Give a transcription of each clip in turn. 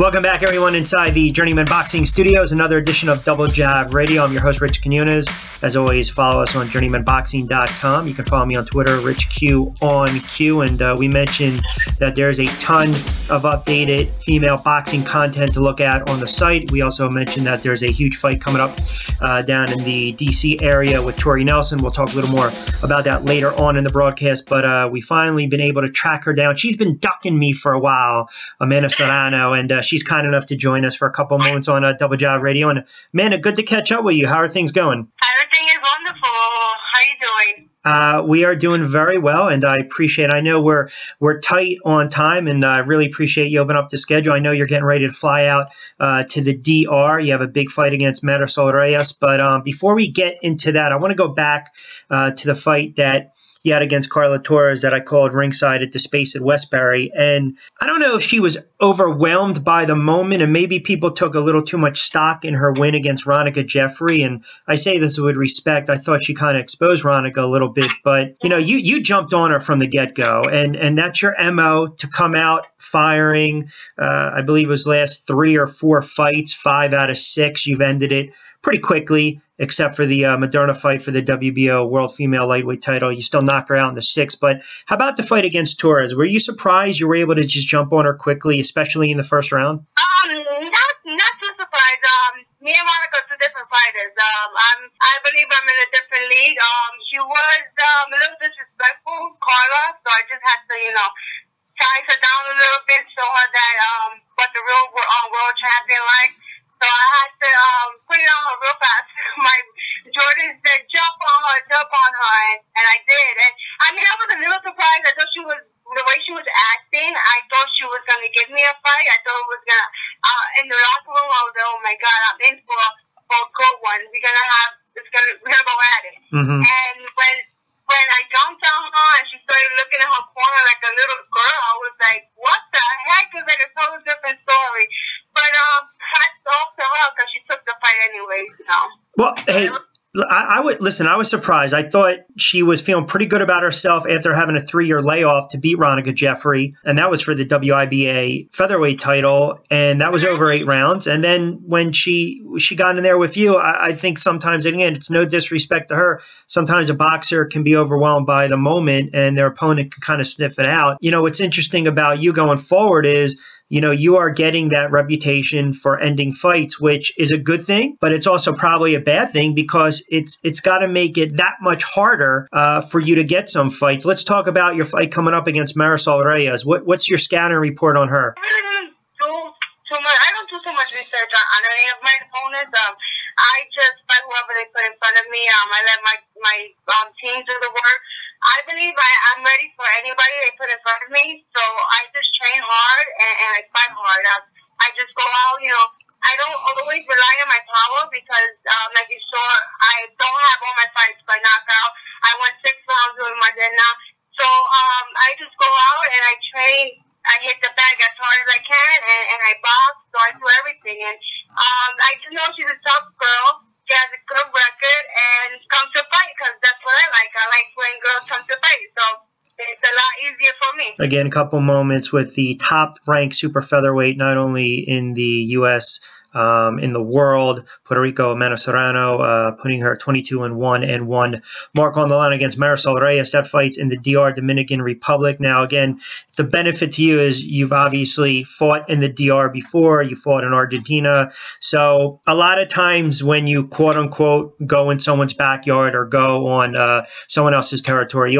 Welcome back, everyone, inside the Journeymen Boxing Studios. Another edition of Double Jab Radio. I'm your host, Rich Quinones. As always, follow us on journeymenboxing.com. You can follow me on Twitter, RichQ and we mentioned that there's a ton of updated female boxing content to look at on the site. We also mentioned that there's a huge fight coming up down in the D.C. area with Tori Nelson. We'll talk a little more about that later on in the broadcast, but we finally been able to track her down. She's been ducking me for a while, Amanda Serrano, and she's kind enough to join us for a couple moments on Double Jab Radio. And Amanda, good to catch up with you. How are things going? Everything is wonderful. How are you doing? We are doing very well, and I appreciate. I know we're tight on time, and I really appreciate you opening up the schedule. I know you're getting ready to fly out to the DR. You have a big fight against Marisol Reyes, but before we get into that, I want to go back to the fight that you had against Carla Torres that I called ringside at the Space at Westbury. And I don't know if she was overwhelmed by the moment, and maybe people took a little too much stock in her win against Ronica Jeffrey. And I say this with respect. I thought she kind of exposed Ronica a little bit, but you know, you jumped on her from the get-go, and that's your MO, to come out firing. I believe it was last 3 or 4 fights, 5 out of 6. You've ended it pretty quickly, except for the Moderna fight for the WBO World Female Lightweight title. You still knock her out in the 6th. But how about the fight against Torres? Were you surprised you were able to just jump on her quickly, especially in the first round? Not too surprised. Me and Monica are 2 different fighters. I believe I'm in a different league. She was a little disrespectful, Carla, so I just had to, tie her down a little bit, show her that what the real world champion like. So I had to put it on her real fast. My Jordan said, jump on her, and I did. And I mean, I was a little surprised. I thought the way she was acting, I thought she was going to give me a fight. I thought it was going to, in the locker room, I was like, oh my God, I'm in for a good one. We're going to go at it. Mm-hmm. And when I jumped on her and she started looking at her corner like a little girl, I was like, what the heck? It's like a totally different story. But hats off to her because she took the fight anyways, Well, hey, I was surprised. I thought she was feeling pretty good about herself after having a 3-year layoff to beat Ronica Jeffrey, and that was for the WIBA featherweight title, and that was over 8 rounds. And then when she got in there with you, I think sometimes, again, it's no disrespect to her, sometimes a boxer can be overwhelmed by the moment and their opponent can kind of sniff it out. What's interesting about you going forward is, you are getting that reputation for ending fights, which is a good thing, but it's also probably a bad thing because it's got to make it that much harder for you to get some fights. Let's talk about your fight coming up against Marisol Reyes. What's your scouting report on her? I don't do too much research on any of my opponents. I just fight whoever they put in front of me. I let my team do the work. I believe I'm ready for anybody they put in front of me, so I just train hard and I fight hard. I just go out, I don't always rely on my power because, like you saw, I don't have all my fights by knockout. I won 6 rounds with my now. So I just go out and I train. I hit the bag as hard as I can, and I box, so I do everything. And I just know she's a tough girl. She has a good record and comes to fight because that's what I like. I like when girls come to fight, so it's a lot easier for me. Again, a couple moments with the top-ranked super featherweight, not only in the U.S., in the world, Puerto Rico, Amanda Serrano, putting her 22-1 mark on the line against Marisol Reyes. That fight's in the DR, Dominican Republic. Now, again, the benefit to you is you've obviously fought in the DR before. You fought in Argentina. So a lot of times when you, quote unquote, go in someone's backyard or go on someone else's territory,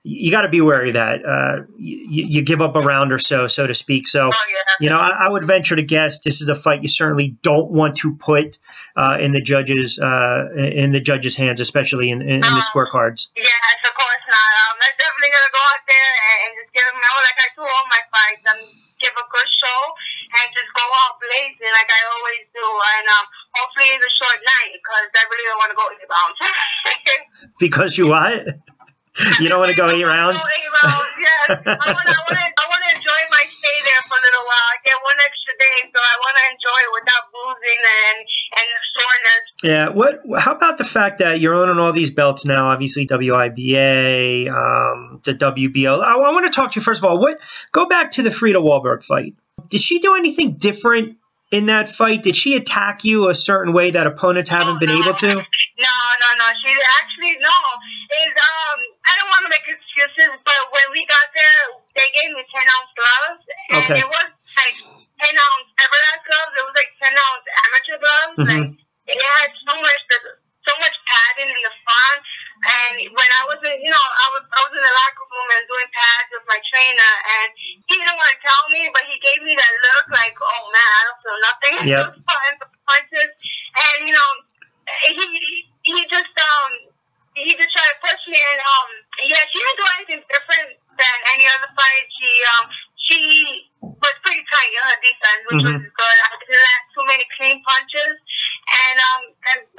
you got to be wary of that. You give up a round or so to speak. So, I would venture to guess this is a fight you certainly don't want to put in the judges' hands, especially in the scorecards. Yes, of course not. I'm definitely gonna go out there and just give them like I do all my fights. Give a good show and just go out blazing like I always do. And hopefully it's a short night because I really don't want to go 8 rounds. Because you what? You don't want to go 8 rounds? 8 rounds, yes. I want to enjoy my stay there for a little while. I get 1 extra day, so I want to enjoy it without boozing and the soreness. Yeah. How about the fact that you're owning all these belts now? Obviously, WIBA, the WBO. I want to talk to you first of all. Go back to the Frida Wahlberg fight. Did she do anything different in that fight? Did she attack you a certain way that opponents haven't been able to? No. She actually, no. I don't want to make excuses, but when we got there, they gave me 10-ounce gloves. And Okay. it was like 10-ounce Everlast gloves. It was like 10-ounce amateur gloves. Mm-hmm. Like, it had so much padding in the front. And when I was in, I was in the locker room and doing pads with my trainer, and he didn't want to tell me, but he gave me that look like, oh man, I don't feel nothing. Yep. Punches, and he just tried to push me, and yeah, she didn't do anything different than any other fight. She was pretty tight in her defense, which was good. I didn't land too many clean punches, and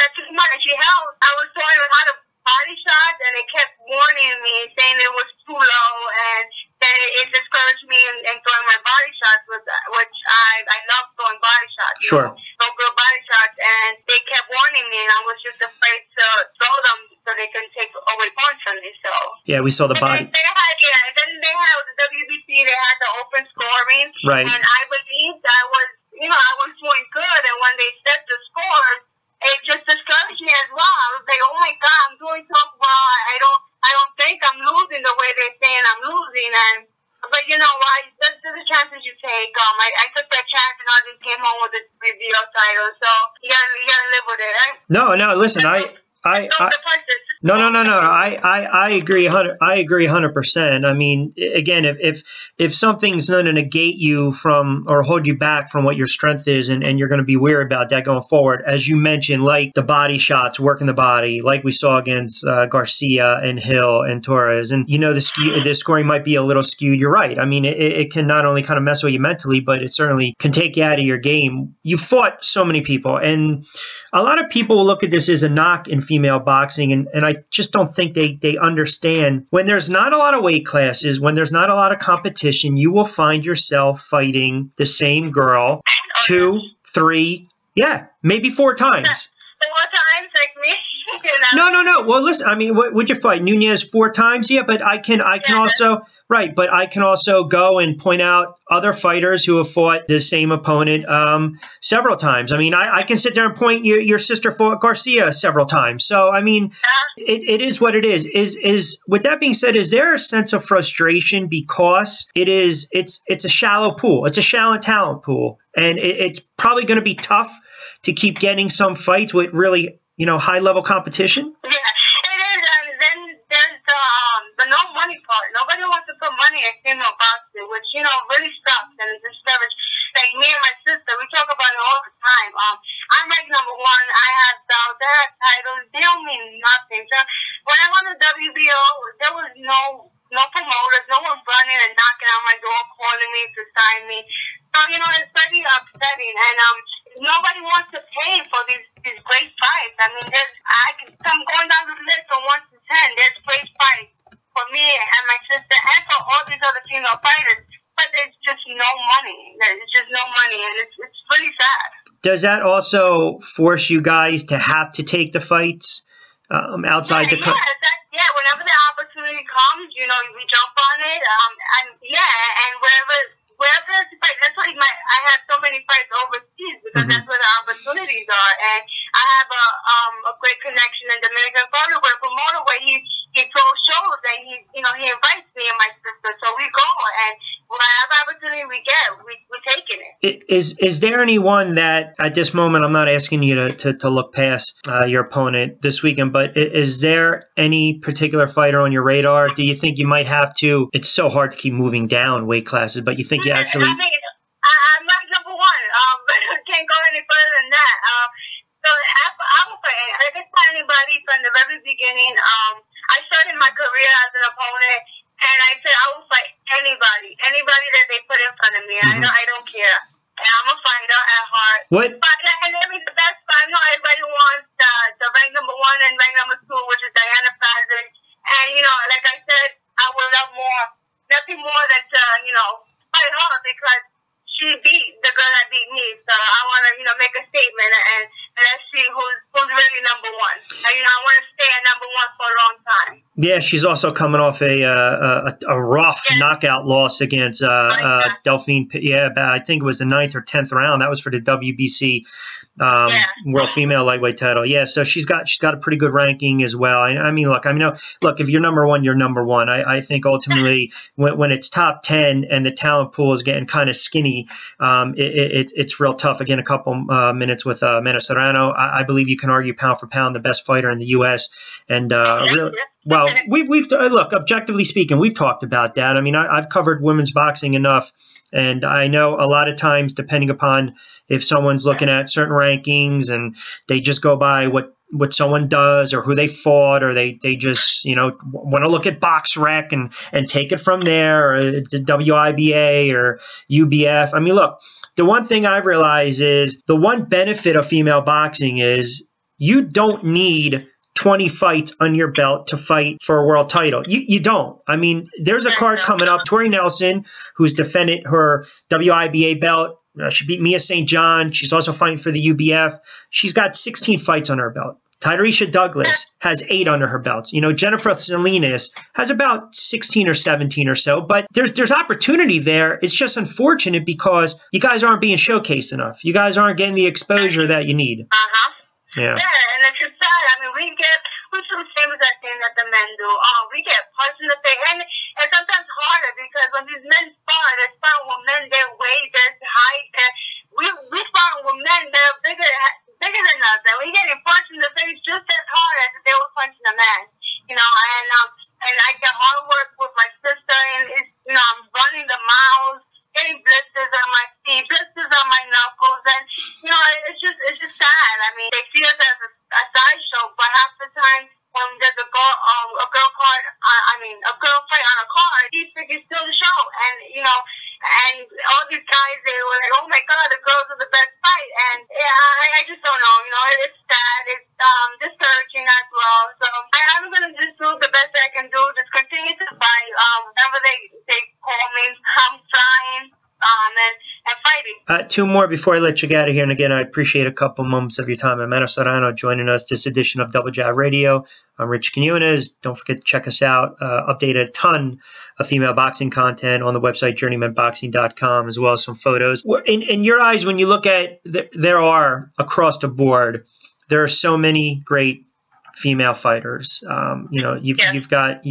that's just much. I was throwing a lot of body shots, and they kept warning me, saying it was too low, and then it discouraged me in throwing my body shots, which I love throwing body shots. Sure. Throw good body shots, and they kept warning me, and I was just afraid to throw them so they can take away points from me. So yeah, we saw the body. Then they had the WBC. They had the open scoring, right? And I believed I was doing good, and when they set the scores, it just discouraged me as well. I was like, oh my God, I'm doing so well. I don't think I'm losing the way they're saying I'm losing. But you know what? Those are the chances you take. I took that chance, and I just came home with the reveal title. So you gotta live with it, right? No. Listen, No. I agree. I agree 100%. I mean, again, if something's going to negate you from or hold you back from what your strength is, and you're going to be wary about that going forward, as you mentioned, like the body shots, working the body, like we saw against Garcia and Hill and Torres, and the scoring might be a little skewed. You're right. I mean, it can not only kind of mess with you mentally, but it certainly can take you out of your game. You fought so many people, and a lot of people will look at this as a knock in female boxing, and I just don't think they understand when there's not a lot of weight classes, when there's not a lot of competition, you will find yourself fighting the same girl 2, 3, maybe 4 times. 4 times, like me. No. Well, listen, I mean, would you fight Nunez 4 times? Yeah, but I can also. Right, but I can also go and point out other fighters who have fought the same opponent several times. I mean, I can sit there and point your sister fought Garcia several times. So, I mean, it is what it is. Is with that being said, is there a sense of frustration because it's a shallow pool, it's a shallow talent pool, and it's probably going to be tough to keep getting some fights with really high level competition? Yeah. The no money part. Nobody wants to put money in female boxing, which, really sucks and is discouraged. Like me and my sister, we talk about it all the time. I'm ranked #1. I have belts, I have titles. They don't mean nothing. So when I won the WBO, there was no promoters, no one running and knocking on my door, calling me to sign me. So, it's very upsetting. And nobody wants to pay for these great fights. I mean, I'm going down the list from 1 to 10. There's great fights for me and my sister and for all these other female fighters, but there's just no money. There's just no money, and it's really sad. Does that also force you guys to have to take the fights outside the country? Yeah, whenever the opportunity comes, we jump on it. And wherever there's a fight, that's why I have so many fights overseas, because that's where the opportunities are. And I have a great connection in Dominican Republic where a promoter where he throws shows and he invites me and my sister, so we go, and whatever opportunity we get, we're taking it. Is there anyone that at this moment, I'm not asking you to look past your opponent this weekend, but is there any particular fighter on your radar? Do you think you might have to? It's so hard to keep moving down weight classes, but you think you actually? I mean, I'm ranked #1. But I can't go any further than that. So I will fight. I can fight anybody from the very beginning. I started my career as an opponent, and I said I will fight anybody that they put in front of me. I don't care. And I'm a fighter at heart. What? But and I mean the best fight. Everybody wants the rank #1 and rank #2, which is Diana Pazin. And like I said, I would love nothing more than to fight her, because she beat the girl that beat me. So I want to make a statement and let's see who's really #1. And I want to stay at #1 for a long time. Yeah, she's also coming off a rough knockout loss against Delphine. Yeah, I think it was the 9th or 10th round. That was for the WBC World Female Lightweight title. Yeah, so she's got a pretty good ranking as well. I mean, look, if you're number one, you're number one. I think ultimately when it's top 10 and the talent pool is getting kind of skinny, it's real tough. Again, a couple minutes with Amanda Serrano. I believe you can argue pound for pound the best fighter in the U.S. and really. Well, we've look, objectively speaking, we've talked about that. I mean, I've covered women's boxing enough, and I know a lot of times, depending upon if someone's looking at certain rankings and they just go by what someone does or who they fought, or they just, want to look at BoxRec and take it from there, or the WIBA or UBF. I mean, look, the one thing I've realized is the one benefit of female boxing is you don't need 20 fights on your belt to fight for a world title. You don't. I mean, there's a card coming up. Tori Nelson, who's defended her WIBA belt. She beat Mia St. John. She's also fighting for the UBF. She's got 16 fights on her belt. Tyreesha Douglas has 8 under her belts. Jennifer Salinas has about 16 or 17 or so. But there's opportunity there. It's just unfortunate because you guys aren't being showcased enough. You guys aren't getting the exposure that you need. Yeah, and it's just sad. I mean, we do the same as I think that the men do. We get punched in the face, and it's sometimes harder because when these men spar, they're sparring with men their weight, their height, and we sparring with men that are bigger than us, and we getting punched in the face just as hard as if they were punching a man. And I get hard work with my sister, and it's, I'm running the miles, getting blisters on my feet, blisters on my knuckles, and it's just sad. I mean, they see us as a sideshow, but half the time when there's a girl fight on a card, he figures still the show, and all these guys, they were like, oh my God, the girls are the best fight, and I just don't know. It's sad, it's discouraging as well. So I'm gonna just do the best I can do, just continue to fight. Whenever they call me, I'm trying. And fighting. 2 more before I let you get out of here. And again, I appreciate a couple moments of your time. Amanda Serrano joining us this edition of Double Jab Radio. I'm Rich Quinones. Don't forget to check us out. Updated a ton of female boxing content on the website journeymenboxing.com, as well as some photos. In your eyes, when you look at there are across the board, there are so many great female fighters. You've got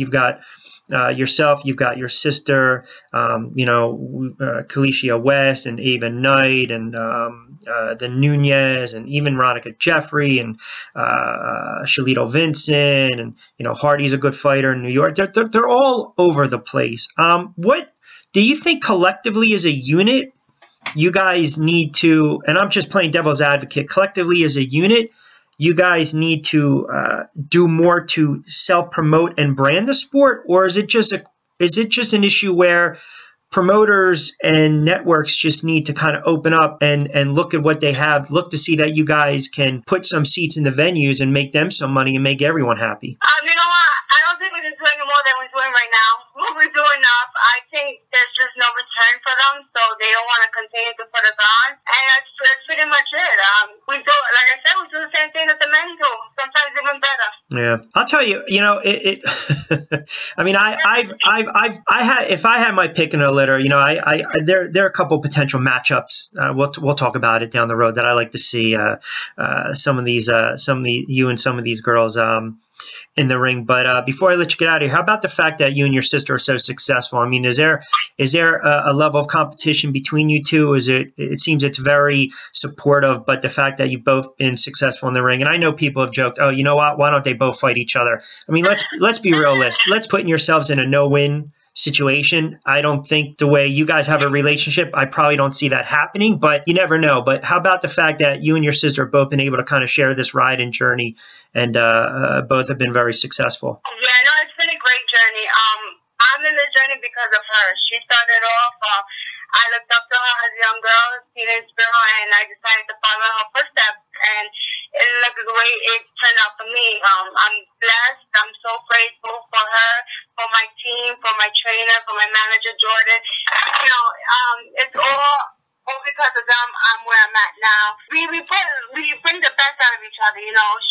yourself, you've got your sister, Kalicia West and Ava Knight and the Nunez and even Veronica Jeffrey and Shalito Vincent and, Hardy's a good fighter in New York. They're all over the place. What do you think collectively as a unit you guys need to, and I'm just playing devil's advocate, collectively as a unit, you guys need to do more to self-promote and brand the sport, or is it just an issue where promoters and networks just need to kind of open up and look at what they have, look to see that you guys can put some seats in the venues and make them some money and make everyone happy? You know what? I don't think we can do any more than we're doing right now. We're doing enough. I think there's just no return for them, so they don't want to continue to put us on. And that's pretty much it. We do, like I said, we do the same thing that the men do, sometimes even better. Yeah, I'll tell you. I mean, if I had my pick in a litter, there are a couple potential matchups. We'll talk about it down the road that I like to see. Some of you and some of these girls in the ring. But before I let you get out of here, how about the fact that you and your sister are so successful? I mean, is there a level of competition between you two? It seems it's very supportive, but the fact that you've both been successful in the ring, and I know people have joked, oh, you know what? Why don't they both fight each other? I mean, let's be realistic. Let's put yourselves in a no-win situation. I don't think the way you guys have a relationship, I probably don't see that happening, but you never know. But how about the fact that you and your sister have both been able to kind of share this ride and journey, and both have been very successful? Yeah, no, it's been a great journey. I'm in this journey because of her. She started off, I looked up to her as a young girl, teenage girl, and I decided to follow her footsteps. And look at the way it turned out for me. I'm blessed. I'm so grateful for her, for my team, for my trainer, for my manager, Jordan. It's all because of them. I'm where I'm at now. We bring the best out of each other.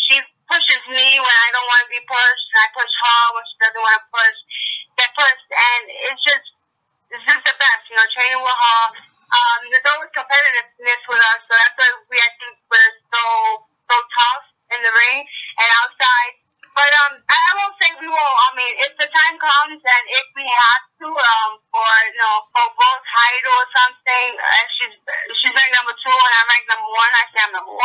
She pushes me when I don't want to be pushed, and I push her when she doesn't want to get pushed, and it's just the best, you know, training with her. There's always competitiveness with us, so that's why I think we're so tough in the ring and outside. But I won't say we won't. I mean, if the time comes and if we have to, for both title or something, she's ranked number 2 and I'm ranked number 1. I say I'm number 1.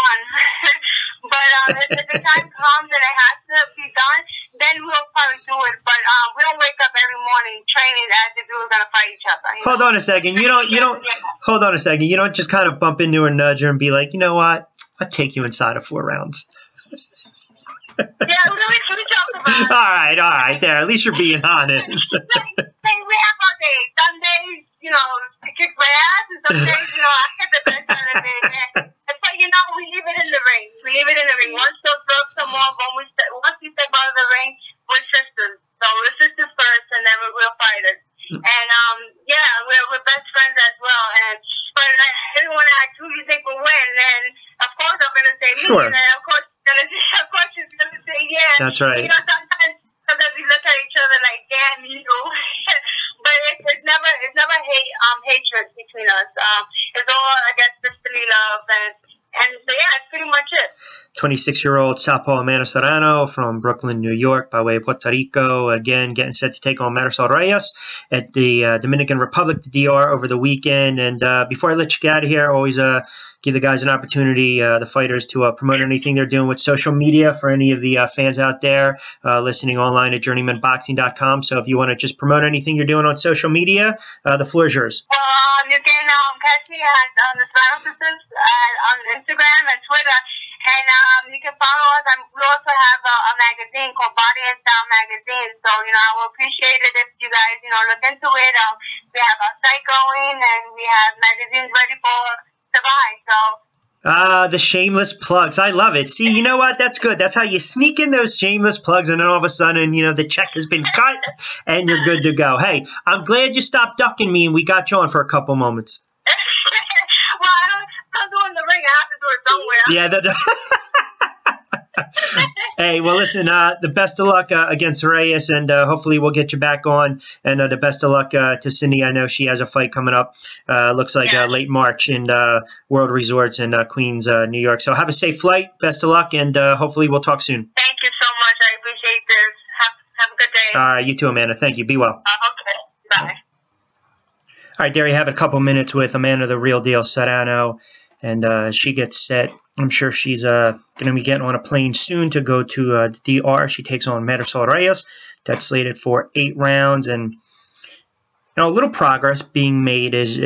But if the time comes and it has to be done, then we'll probably do it. But we don't wake up every morning training as if we were gonna fight each other. Hold on a second. You don't. Hold on a second. You don't just kind of bump into her, nudge her, and be like, you know what? I'll take you inside of 4 rounds. Yeah, we talk about it. All right. There. At least you're being honest. We have our days. Some days, you know, to kick my ass, and some days, you know, I get the best out of it. But you know, we leave it in the ring. Once those drugs are more, once we step out of the ring, we're sisters. So we're sisters first, and then we're real fighters. And we're best friends as well. But everyone asks who you think will win, and of course I'm gonna say me, sure. And of course she's gonna say yeah. That's right. You know, sometimes we look at each other like, damn you. But it's never hatred between us. It's all, I guess, sisterly love, and so yeah, that's pretty much it. 26-year-old Southpaw Amanda Serrano from Brooklyn, New York, by way of Puerto Rico. Again, getting set to take on Marisol Reyes at the Dominican Republic, the DR, over the weekend. And before I let you get out of here, I always give the guys an opportunity, the fighters, to promote anything they're doing with social media for any of the fans out there listening online at journeymanboxing.com. So if you want to just promote anything you're doing on social media, the floor is yours. You can catch me on the Serrano Sisters on Instagram and Twitter. And you can follow us. We also have a magazine called Body and Style Magazine. So, you know, I will appreciate it if you guys, you know, look into it. We have our site going, and we have magazines ready to buy. So. The shameless plugs. I love it. See, you know what? That's good. That's how you sneak in those shameless plugs, and then all of a sudden, you know, the check has been cut, and you're good to go. Hey, I'm glad you stopped ducking me, and we got you on for a couple moments. Well, I'm doing the ring. I have to do it somewhere. Yeah, Hey, well, listen, the best of luck against Reyes, and hopefully we'll get you back on. And the best of luck to Cindy. I know she has a fight coming up. Looks like late March in World Resorts in Queens, New York. So have a safe flight. Best of luck, and hopefully we'll talk soon. Thank you so much. I appreciate this. Have a good day. All right, you too, Amanda. Thank you. Be well. Okay, bye. All right, there you have it. A couple minutes with Amanda, the real deal, Serrano. And she gets set. I'm sure she's going to be getting on a plane soon to go to the DR. She takes on Marisol Reyes. That's slated for 8 rounds. And, you know, a little progress being made as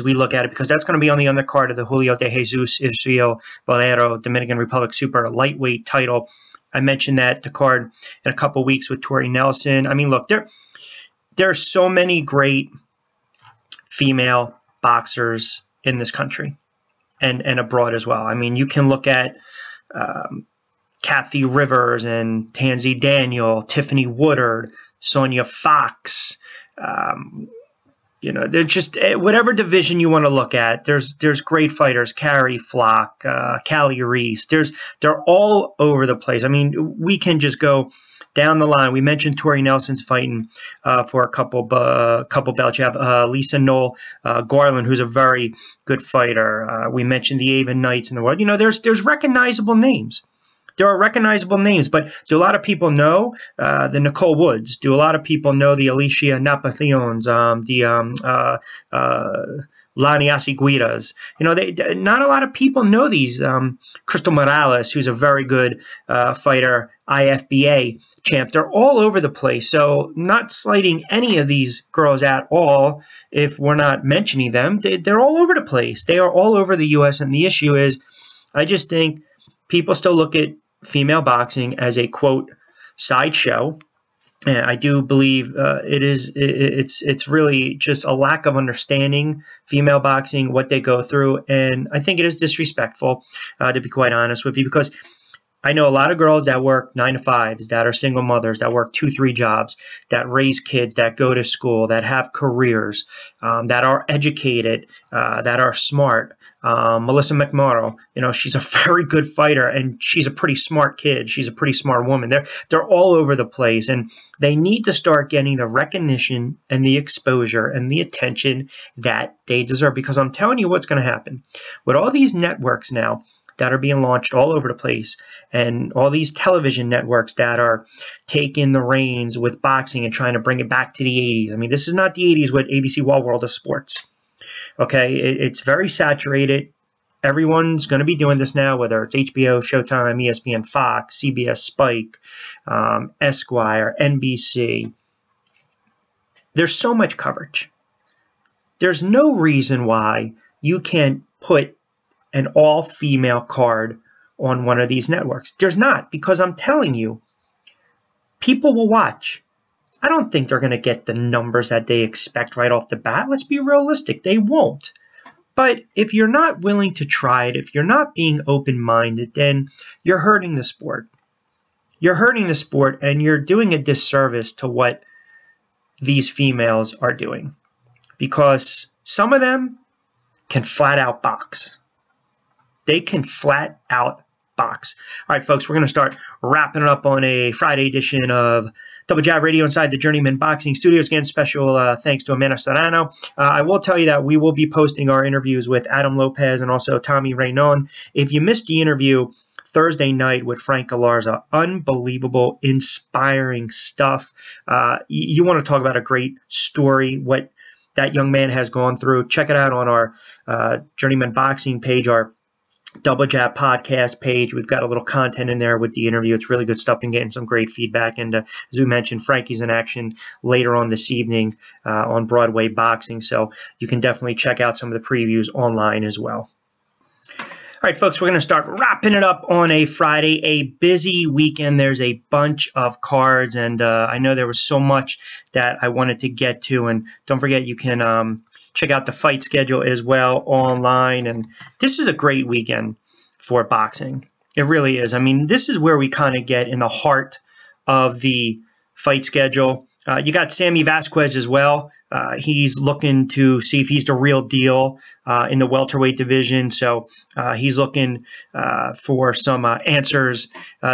we look at it, because that's going to be on the undercard of the Julio de Jesus Israel Valero Dominican Republic Super Lightweight title. I mentioned that the card in a couple weeks with Tori Nelson. I mean, look, there are so many great female boxers in this country. And abroad as well. I mean, you can look at Kathy Rivers and Tansy Daniel, Tiffany Woodard, Sonia Fox. You know, they're just whatever division you want to look at. There's great fighters. Carrie Flock, Callie Reese. They're all over the place. I mean, we can just go down the line. We mentioned Tori Nelson's fighting for a couple belts. You have Lisa Noel Garland, who's a very good fighter. We mentioned the Ava Knights in the world. You know, there's recognizable names. There are recognizable names, but do a lot of people know the Nicole Woods? Do a lot of people know the Alicia Napatheons, Lani Asiguitas? You know, not a lot of people know these. Crystal Morales, who's a very good fighter, IFBA champ. They're all over the place. So not slighting any of these girls at all if we're not mentioning them. They're all over the place. They are all over the U.S. And the issue is, I just think people still look at female boxing as a, quote, sideshow. And I do believe it's really just a lack of understanding female boxing, what they go through. And I think it is disrespectful, to be quite honest with you, because I know a lot of girls that work 9 to 5s, that are single mothers, that work 2, 3 jobs, that raise kids, that go to school, that have careers, that are educated, that are smart. Melissa McMorrow, she's a very good fighter, and she's a pretty smart kid. She's a pretty smart woman. They're all over the place, and they need to start getting the recognition and the exposure and the attention that they deserve. Because I'm telling you what's going to happen with all these networks now that are being launched all over the place, and all these television networks that are taking the reins with boxing and trying to bring it back to the 80s. I mean, this is not the 80s with ABC World of Sports. Okay, it's very saturated. Everyone's going to be doing this now, whether it's HBO, Showtime, ESPN, Fox, CBS, Spike, Esquire, NBC. There's so much coverage. There's no reason why you can't put an all-female card on one of these networks. There's not, because I'm telling you, people will watch. I don't think they're going to get the numbers that they expect right off the bat. Let's be realistic. They won't. But if you're not willing to try it, if you're not being open-minded, then you're hurting the sport. You're hurting the sport, and you're doing a disservice to what these females are doing. Because some of them can flat out box. They can flat out box. All right, folks, we're going to start wrapping it up on a Friday edition of Double Jab Radio inside the Journeymen Boxing Studios. Again, special thanks to Amanda Serrano. I will tell you that we will be posting our interviews with Adam Lopez and also Tommy Raynon. If you missed the interview Thursday night with Frank Galarza, unbelievable, inspiring stuff. You want to talk about a great story, what that young man has gone through. Check it out on our Journeyman Boxing page, our Double Jab podcast page. We've got a little content in there with the interview. It's really good stuff and getting some great feedback. And as we mentioned, Frankie's in action later on this evening on Broadway Boxing. So you can definitely check out some of the previews online as well. All right, folks, we're going to start wrapping it up on a Friday, a busy weekend. There's a bunch of cards, and I know there was so much that I wanted to get to. And don't forget, you can check out the fight schedule as well online. And this is a great weekend for boxing. It really is. I mean, this is where we kind of get in the heart of the fight schedule. You got Sammy Vasquez as well. He's looking to see if he's the real deal in the welterweight division. So he's looking for some answers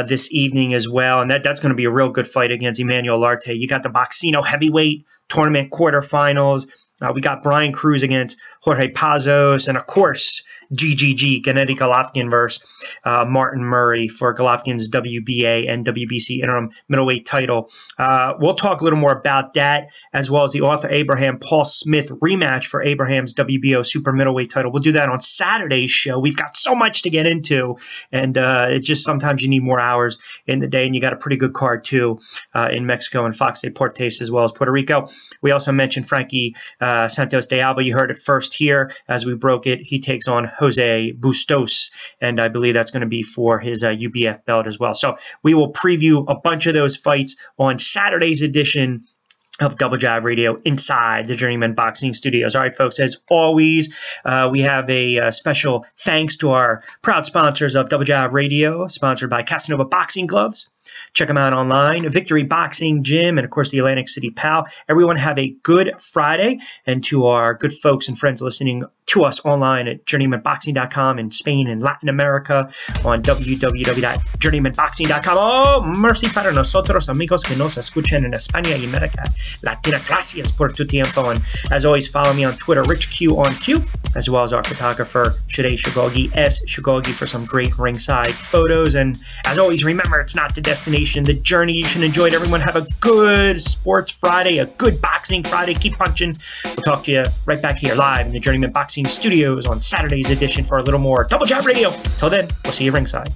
this evening as well. And that's going to be a real good fight against Emmanuel Larte. You got the Boxino heavyweight tournament quarterfinals. We got Brian Cruz against Jorge Pazos, and of course, GGG, Gennady Golovkin versus Martin Murray for Golovkin's WBA and WBC interim middleweight title. We'll talk a little more about that, as well as the Arthur Abraham Paul Smith rematch for Abraham's WBO super middleweight title. We'll do that on Saturday's show. We've got so much to get into, and it just sometimes you need more hours in the day, and you got a pretty good card too in Mexico and Fox Deportes as well as Puerto Rico. We also mentioned Frankie Santos de Alba. You heard it first here as we broke it. He takes on Jose Bustos, and I believe that's going to be for his UBF belt as well. So we will preview a bunch of those fights on Saturday's edition of Double Jab Radio inside the Journeyman Boxing Studios. All right, folks, as always, we have a special thanks to our proud sponsors of Double Jab Radio, sponsored by Casanova Boxing Gloves. Check them out online, Victory Boxing Gym, and, of course, the Atlantic City PAL. Everyone have a good Friday. And to our good folks and friends listening to us online at journeymanboxing.com in Spain and Latin America, on www.journeymanboxing.com. Oh, mercy para nosotros, amigos que nos escuchan en España y América Latina. Gracias por tu tiempo. And as always, follow me on Twitter, RichQ on Q, as well as our photographer, Shade Shugogi, S. Shugogi, for some great ringside photos. And as always, remember, it's not the destination, the journey. You should enjoy it. Everyone have a good Sports Friday, a good Boxing Friday. Keep punching. We'll talk to you right back here live in the Journeyman Boxing Studios on Saturday's edition for a little more Double Jab Radio. Till then, we'll see you ringside.